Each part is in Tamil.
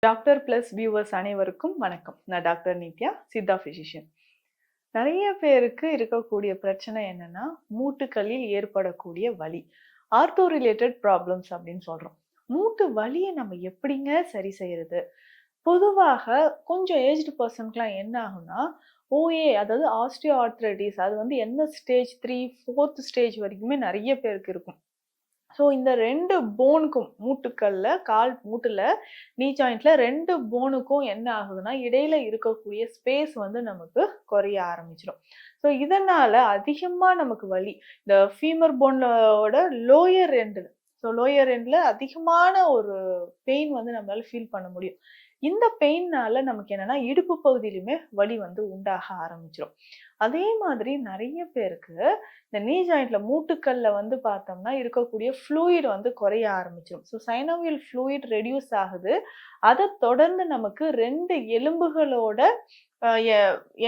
டாக்டர் பிளஸ் வியூவர்ஸ் அனைவருக்கும் வணக்கம். நான் டாக்டர் நித்யா, சித்தா பிசிஷியன். நிறைய பேருக்கு இருக்கக்கூடிய பிரச்சனை என்னன்னா, மூட்டுகளில் ஏற்படக்கூடிய வலி. ஆர்த்தோ ரிலேட்டட் ப்ராப்ளம்ஸ் அப்படின்னு சொல்றோம். மூட்டு வலியை நம்ம எப்படிங்க சரி செய்யறது? பொதுவாக கொஞ்சம் ஏஜ்டு பர்சனுக்குலாம் என்ன ஆகும்னா, ஓஏ அதாவது ஆஸ்டியோ ஆர்த்ரைட்டிஸ் அது வந்து என்ன ஸ்டேஜ் 3, 4th ஸ்டேஜ் வரைக்குமே நிறைய பேருக்கு இருக்கும். ஸோ இந்த 2 போனுக்கும் மூட்டுக்கல்ல, கால் மூட்டுல, நீ ஜாயிண்ட்ல 2 போனுக்கும் என்ன ஆகுதுன்னா, இடையில இருக்கக்கூடிய ஸ்பேஸ் வந்து நமக்கு குறைய ஆரம்பிச்சிடும். ஸோ இதனால அதிகமா நமக்கு வலி. இந்த ஃபீமர் போனோட லோயர் எண்டுல லோயர் எண்ட்ல அதிகமான ஒரு பெயின் வந்து நம்மளால ஃபீல் பண்ண முடியும். இந்த பெயின்னால நமக்கு என்னன்னா, இடுப்பு பகுதியிலுமே வலி வந்து உண்டாக ஆரம்பிச்சிடும். அதே மாதிரி நிறைய பேருக்கு இந்த நீ ஜாயிண்ட்ல மூட்டுக்கல்ல வந்து பார்த்தோம்னா இருக்கக்கூடிய ஃப்ளூயிட் வந்து குறைய ஆரம்பிச்சிடும். ஸோ சைனோவியல் ஃப்ளூயிட் ரெடியூஸ் ஆகுது. அத தொடர்ந்து நமக்கு 2 எலும்புகளோட அ எ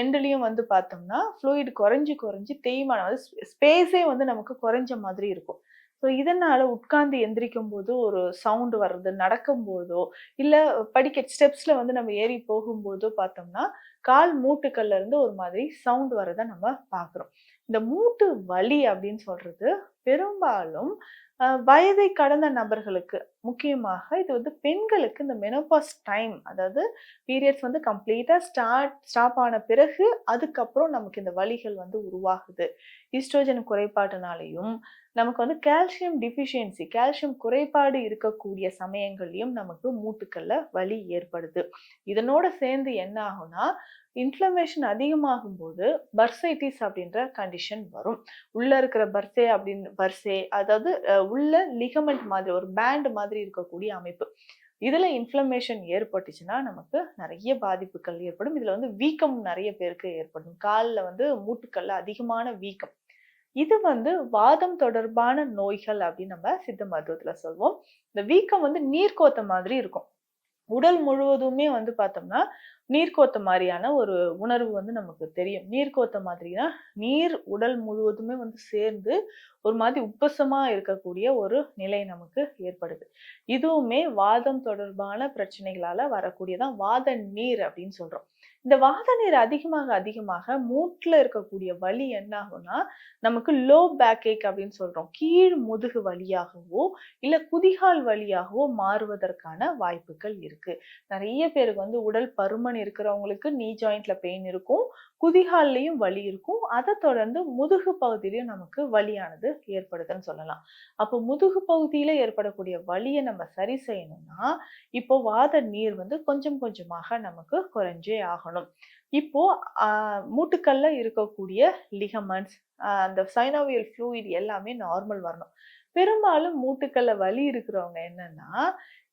எண்டுலயும் வந்து பார்த்தோம்னா, ஃப்ளூயிட் குறைஞ்சு குறைஞ்சு தேய்மானம் ஸ்பேஸே வந்து நமக்கு குறைஞ்ச மாதிரி இருக்கும். ஸோ இதனால உட்கார்ந்து எந்திரிக்கும்போது ஒரு சவுண்ட் வர்றது, நடக்கும்போதோ, இல்ல ஸ்டெப்ஸ்ல வந்து நம்ம ஏறி போகும்போதோ பார்த்தோம்னா, கால் மூட்டுக்கல்ல இருந்து ஒரு மாதிரி சவுண்ட் வர்றத நம்ம பார்க்குறோம். இந்த மூட்டு வலி அப்படின்னு சொல்றது பெரும்பாலும் வயதை கடந்த நபர்களுக்கு, முக்கியமாக இது வந்து பெண்களுக்கு இந்த மெனோபாஸ் டைம் அதாவது பீரியட்ஸ் வந்து கம்ப்ளீட்டா ஸ்டாப் ஆன பிறகு அதுக்கப்புறம் நமக்கு இந்த வலிகள் வந்து உருவாகுது. ஈஸ்ட்ரோஜன் குறைபாட்டுனாலையும், நமக்கு வந்து கால்சியம் டிஃபிஷியன்சி கால்சியம் குறைபாடு இருக்கக்கூடிய சமயங்கள்லயும் நமக்கு மூட்டுக்கல்ல வலி ஏற்படுது. இதனோட சேர்ந்து என்ன ஆகும்னா, இன்ஃப்ளமேஷன் அதிகமாகும்போது பர்சைட்டிஸ் அப்படின்ற கண்டிஷன் வரும். உள்ள இருக்கிற பர்சே அதாவது உள்ள லிகமெண்ட் மாதிரி ஒரு பேண்ட் மாதிரி இருக்கக்கூடிய அமைப்பு. இதுல இன்ஃப்ளமேஷன் ஏற்பட்டுச்சுன்னா நமக்கு நிறைய பாதிப்புகள் ஏற்படும். இதுல வந்து வீக்கம் நிறைய பேருக்கு ஏற்படும். கால்ல வந்து மூட்டுக்கல்ல அதிகமான வீக்கம். இது வந்து வாதம் தொடர்பான நோய்கள் அப்படின்னு நம்ம சித்த மருத்துவத்துல சொல்வோம். இந்த வீக்கம் வந்து நீர்க்கோத்த மாதிரி இருக்கும். உடல் முழுவதுமே வந்து பார்த்தோம்னா, நீர்க்கோத்த மாரியான ஒரு உணர்வு வந்து நமக்கு தெரியும். நீர்க்கோத்த மாதிரினா, நீர் உடல் முழுவதுமே வந்து சேர்ந்து, ஒரு மாதிரி உப்பசமா இருக்கக்கூடிய ஒரு நிலை நமக்கு ஏற்படுது. இதுவுமே வாதம் தொடர்பான பிரச்சனைகளால வரக்கூடியதான் வாத நீர் அப்படின்னு சொல்றோம். இந்த வாத நீர் அதிகமாக அதிகமாக மூட்டுல இருக்கக்கூடிய வலி என்ன ஆகும்னா, நமக்கு லோ பேக் ஏக் அப்படின்னு சொல்றோம். கீழ் முதுகு வலியாகவோ, இல்ல குதிகால் வலியாகவோ மாறுவதற்கான வாய்ப்புகள் இருக்கு. நிறைய பேருக்கு வந்து உடல் பருமன் இருக்கிறவங்களுக்கு நீ ஜாயிண்ட்ல பெயின் இருக்கும். குதிகால்லயும் வலி இருக்கும். அத தொடர்ந்து முதுகு பகுதியிலயும் நமக்கு வலியானது ஏற்படுதுன்னு சொல்லலாம். அப்போ முதுகு பகுதியில ஏற்படக்கூடிய வலிய நம்ம சரி செய்யணும்னா, இப்போ வாத நீர் வந்து கொஞ்சம் கொஞ்சமாக நமக்கு குறைஞ்சே ஆகணும். இப்போ மூட்டுக்கல்ல இருக்கக்கூடிய லிகமெண்ட்ஸ், அந்த சைனோவியல் ஃப்ளூயிட் எல்லாமே நார்மல் வரணும். பெரும்பாலும் மூட்டுக்கல்ல வலி இருக்கிறவங்க என்னன்னா,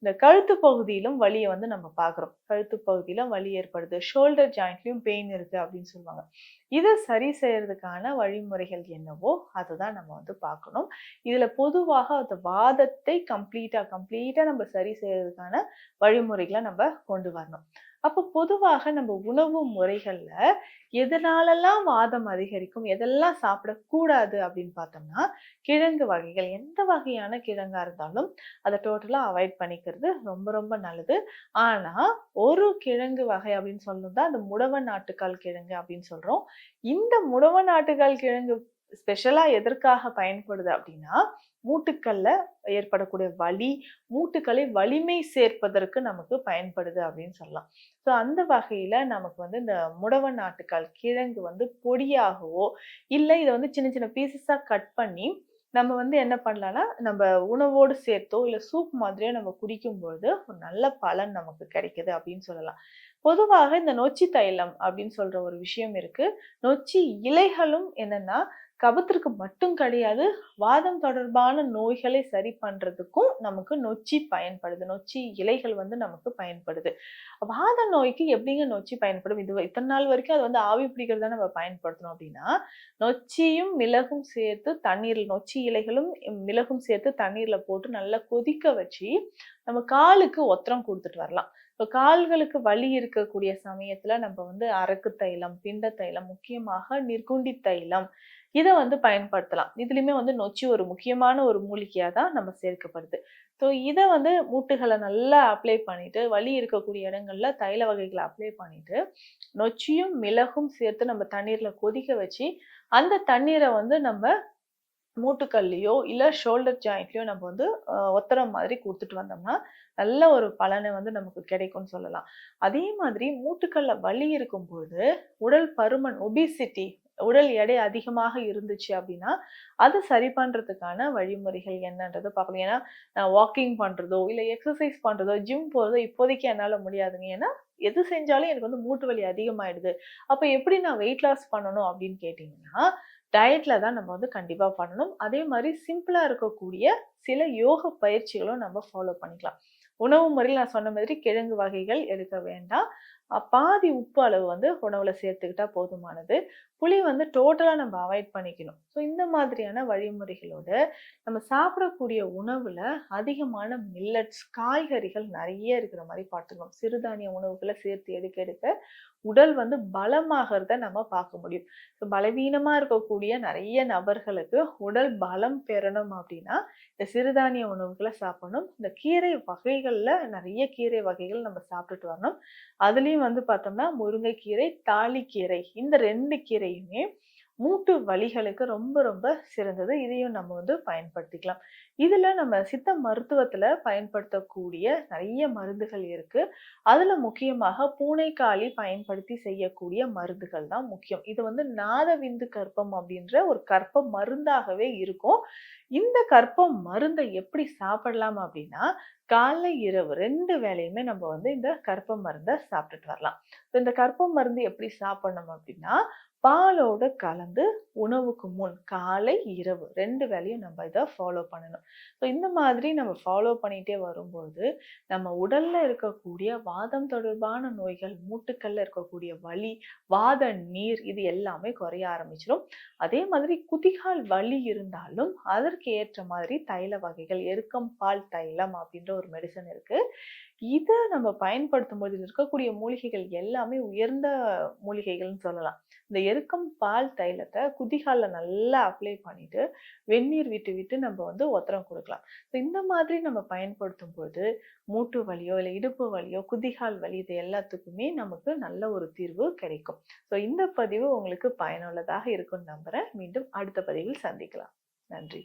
இந்த கழுத்து பகுதியிலும் வலிய வந்து நம்ம பார்க்குறோம். கழுத்து பகுதியில வலி ஏற்படுது. ஷோல்டர் ஜாயிண்ட்லயும் பெயின் இருக்கு அப்படின்னு சொல்லுவாங்க. இத சரி செய்யறதுக்கான வழிமுறைகள் என்னவோ அததான் நம்ம வந்து பார்க்கணும். இதுல பொதுவாக அந்த வாதத்தை கம்ப்ளீட்டா நம்ம சரி செய்யறதுக்கான வழிமுறைகள நம்ம கொண்டு வரணும். அப்போ பொதுவாக நம்ம உணவு முறைகள்ல எதனாலலாம் வாதம் அதிகரிக்கும், எதெல்லாம் சாப்பிடக்கூடாது அப்படின்னு பார்த்தோம்னா, கிழங்கு வகைகள் எந்த வகையான கிழங்கா இருந்தாலும் அத டோட்டலா அவாய்ட் பண்ணிக்கிறது ரொம்ப ரொம்ப நல்லது. ஆனா, ஒரு கிழங்கு வகை அப்படின்னு சொல்லணும்னா, அந்த முடவ நாட்டுக்கால் கிழங்கு அப்படின்னு சொல்றோம். இந்த முடவ நாட்டுக்கால் கிழங்கு ஸ்பெஷலா எதற்காக பயன்படுது அப்படின்னா, மூட்டுக்கல்ல ஏற்படக்கூடிய வலி, மூட்டுக்களை வலிமை சேர்ப்பதற்கு நமக்கு பயன்படுது அப்படின்னு சொல்லலாம். ஸோ அந்த வகையில நமக்கு வந்து இந்த முடவன் ஆட்டுக்கால் கிழங்கு வந்து பொடியாகவோ, இல்ல இத வந்து சின்ன சின்ன பீசஸா கட் பண்ணி, நம்ம வந்து என்ன பண்ணலாம்னா, நம்ப உணவோடு சேர்த்தோ, இல்ல சூப் மாதிரியோ நம்ம குடிக்கும்பொழுது, ஒரு நல்ல பலன் நமக்கு கிடைக்குது அப்படின்னு சொல்லலாம். பொதுவாக இந்த நொச்சி தைலம் அப்படின்னு சொல்ற ஒரு விஷயம் இருக்கு. நொச்சி இலைகளும் என்னன்னா, கபத்திற்கு மட்டும் கிடையாது, வாதம் தொடர்பான நோய்களை சரி பண்றதுக்கும் நமக்கு நொச்சி பயன்படுது. நொச்சி இலைகள் வந்து நமக்கு பயன்படுது. வாத நோய்க்கு எப்படிங்க நொச்சி பயன்படும்? இத்தன நாள் வரைக்கும் அது வந்து ஆவி பிடிக்கிறது தான் நம்ம பயன்படுத்தணும் அப்படின்னா, நொச்சியும், மிளகும் சேர்த்து தண்ணீரில் நொச்சி இலைகளும், மிளகும் சேர்த்து தண்ணீர்ல போட்டு நல்லா கொதிக்க வச்சு, நம்ம காலுக்கு ஒத்தரம் குடுத்துட்டு வரலாம். இப்ப கால்களுக்கு வலி இருக்கக்கூடிய சமயத்துல நம்ம வந்து அரக்கு தைலம், பிண்ட தைலம், முக்கியமாக நிர்குண்டி தைலம் இத வந்து பயன்படுத்தலாம். இதுலயுமே வந்து நொச்சி ஒரு முக்கியமான ஒரு மூலிகையா தான் நம்ம சேர்க்கப்படுது. ஸோ இத வந்து மூட்டுகள நல்லா அப்ளை பண்ணிட்டு, வலி இருக்கக்கூடிய இடங்கள்ல தைல வகைகள அப்ளை பண்ணிட்டு, நொச்சியும், மிளகும் சேர்த்து நம்ம தண்ணீர்ல கொதிக்க வச்சு, அந்த தண்ணீர வந்து நம்ம மூட்டுக்கல்லையோ, இல்ல ஷோல்டர் ஜாயிண்ட்லயோ நம்ம வந்து ஒத்தடம் மாதிரி குடுத்துட்டு வந்தோம்னா, நல்ல ஒரு பலன வந்து நமக்கு கிடைக்கும்னு சொல்லலாம். அதே மாதிரி மூட்டுக்கல்ல வலி இருக்கும்பொழுது, உடல் பருமன் ஒபிசிட்டி உடல் எடை அதிகமாக இருந்துச்சு அப்டின்னா, அத சரி பண்றதுக்கான வழிமுறைகள் என்னன்றத பார்க்கணும். ஏன்னா, நான் வாக்கிங் பண்றதோ, இல்ல எக்சர்சைஸ் பண்றதோ, ஜிம் போறதோ இப்போதைக்கு என்னால முடியாதுங்க. ஏன்னா, எது செஞ்சாலும் எனக்கு வந்து மூட்டு வலி அதிகமாயிடுது. அப்ப எப்படி நான் வெயிட் லாஸ் பண்ணணும் அப்படின்னு கேட்டீங்கன்னா, டயட்ல தான் நம்ம வந்து கண்டிப்பா பண்ணணும். அதே மாரி சிம்பிளா இருக்கக்கூடிய சில யோக பயிற்சிகளும் நம்ம ஃபாலோ பண்ணிக்கலாம். உணவு முறையில நான் சொன்ன மாதிரி கிழங்கு வகைகள் எடுக்க வேண்டாம். பாதி உப்பு அளவு வந்து உணவுல சேர்த்துக்கிட்டா போதுமானது. புளி வந்து டோட்டலா நம்ம அவாய்ட் பண்ணிக்கணும். ஸோ இந்த மாதிரியான வழிமுறைகளோட நம்ம சாப்பிடக்கூடிய உணவுல அதிகமான மில்லட்ஸ், காய்கறிகள் நெறைய இருக்கிற மாரி பார்த்துக்கணும். சிறுதானிய உணவுகள சேர்த்து எடுக்க எடுக்க உடல் வந்து பலமாகறத நம்ம பார்க்க முடியும். பலவீனமா இருக்கக்கூடிய நெறைய நபர்களுக்கு உடல் பலம் பெறணும் அப்டின்னா, இந்த சிறுதானிய உணவுகள சாப்பிடணும். இந்த கீரை வகைகள்ல நெறைய கீரை வகைகள் நம்ம சாப்பிட்டுட்டு வரணும். அதுலயும் வந்து பார்த்தோம்னா, முருங்கைக்கீரை, தாளிக்கீரை இந்த 2 கீரையுமே மூட்டு வலிகளுக்கு ரொம்ப ரொம்ப சிறந்தது. இதையும் நம்ம வந்து பயன்படுத்திக்கலாம். இதுல நம்ம சித்த மருத்துவத்துல பயன்படுத்தக்கூடிய நெறைய மருந்துகள் இருக்கு. அதுல முக்கியமாக பூனைக்காளி பயன்படுத்தி செய்யக்கூடிய மருந்துகள் தான் முக்கியம். இது வந்து நாதவிந்து கர்ப்பம் அப்படின்ற ஒரு கர்ப்ப மருந்தாகவே இருக்கும். இந்த கர்ப்ப மருந்த எப்படி சாப்பிடலாம் அப்படின்னா, காலை, இரவு 2 வேளையுமே நம்ம வந்து இந்த கர்ப்ப மருந்த சாப்பிட்டுட்டு வரலாம். இப்ப இந்த கர்ப்ப மருந்து எப்படி சாப்பிடணும் அப்படின்னா, பாலோட கலந்து உணவுக்கு முன் காலை, இரவு 2 வேளையும் நம்ம இத ஃபாலோ பண்ணணும். ஸோ இந்த மாதிரி நம்ம ஃபாலோ பண்ணிட்டே வரும்போது, நம்ம உடல்ல இருக்கக்கூடிய வாதம் தொடர்பான நோய்கள், மூட்டுக்கள்ல இருக்கக்கூடிய வலி, வாத நீர் இது எல்லாமே குறைய ஆரம்பிச்சிரும். அதே மாதிரி குதிகால் வலி இருந்தாலும், அதற்கு ஏற்ற மாதிரி தைல வகைகள், எருக்கம் பால் தைலம் அப்படின்ற ஒரு மெடிசன் இருக்கு. இத நம்ம பயன்படுத்தும்போது இதில இருக்கக்கூடிய மூலிகைகள் எல்லாமே உயர்ந்த மூலிகைகள்னு சொல்லலாம். இந்த எருக்கம் பால் தைலத்த குதிகால்ல நல்லா அப்ளை பண்ணிட்டு, வெந்நீர் விட்டு விட்டு நம்ம வந்து ஒத்தடம் குடுக்கலாம். இந்த மாதிரி நம்ம பயன்படுத்தும்போது, மூட்டு வலியோ, இல்ல இடுப்பு வலியோ, குதிகால் வலி இது எல்லாத்துக்குமே நமக்கு நல்ல ஒரு தீர்வு கிடைக்கும். இந்த பதிவு உங்களுக்கு பயனுள்ளதாக இருக்கும்னு நம்புறேன். மீண்டும் அடுத்த பதிவில் சந்திக்கலாம். நன்றி.